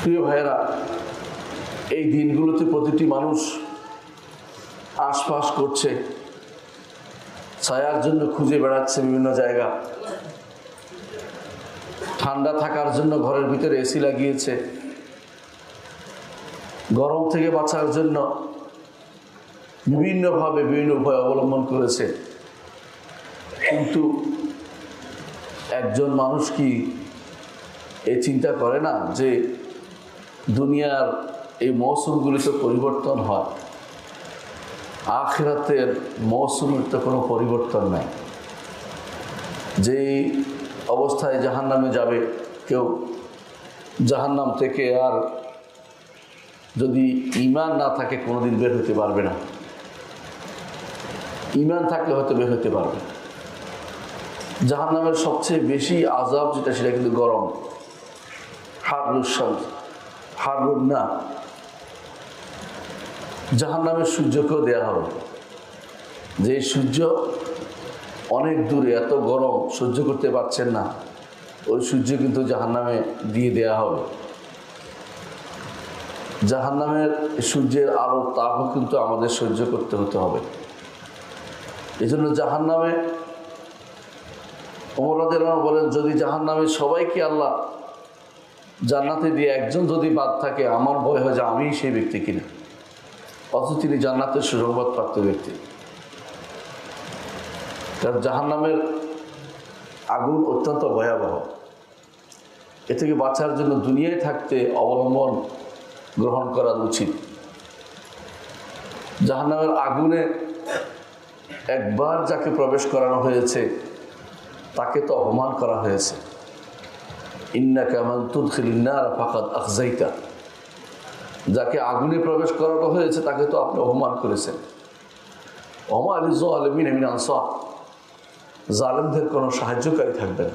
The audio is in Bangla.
প্রিয় ভাইয়েরা, এই দিনগুলোতে প্রতিটি মানুষ আশপাশ করছে, ছায়ার জন্য খুঁজে বেড়াচ্ছে বিভিন্ন জায়গা, ঠান্ডা থাকার জন্য ঘরের ভিতরে এসি লাগিয়েছে, গরম থেকে বাঁচার জন্য বিভিন্নভাবে বিভিন্ন উপায় অবলম্বন করেছে। কিন্তু একজন মানুষ কি এই চিন্তা করে না যে দুনিয়ার এই মৌসুমগুলিতে পরিবর্তন হয়, আখিরাতের মৌসুমের তো কোনো পরিবর্তন নাই। যেই অবস্থায় জাহান্নামে যাবে কেউ, জাহান্নাম থেকে আর যদি ঈমান না থাকে কোনোদিন বের হতে পারবে না। ঈমান থাকলে হয়তো বের হতে পারবে। জাহান্নামের সবচেয়ে বেশি আযাব যেটা, সেটা কিন্তু গরম, হারুন না। জাহান্নামের সূর্যকেও দেয়া হবে, যে সূর্য অনেক দূরে, এত গরম সহ্য করতে পারছেন না, ওই সূর্য কিন্তু জাহান্নামে দিয়ে দেয়া হবে। জাহান্নামের সূর্যের আলোর তাপও কিন্তু আমাদের সহ্য করতে হতে হবে। এই জন্য জাহান্নামে ওমর রাদিয়াল্লাহু আনহু বলেন, যদি জাহান্নামে সবাইকে আল্লাহ জান্নাতে দিয়ে একজন যদি বাদ থাকে, আমার ভয় হয় যে আমিই সেই ব্যক্তি কিনা। অথচ তিনি জান্নাতের সুসংবাদপ্রাপ্ত ব্যক্তি। কারণ জাহান্নামের আগুন অত্যন্ত ভয়াবহ। এ থেকে বাঁচার জন্য দুনিয়ায় থাকতে অবলম্বন গ্রহণ করা উচিত। জাহান্নামের আগুনে একবার যাকে প্রবেশ করানো হয়েছে তাকে তো অপমান করা হয়েছে। ইন্নাকা মান তুদখিলিন নার ফাকাদ আখযাইতা, যাকে আগুনে প্রবেশ করানো হয়েছে তাকে তো আপনি অপমান করেছেন। ওমা লিয-যালিমিনা মিন আনসার, জালেমদের কোনো সাহায্যকারী থাকবে না।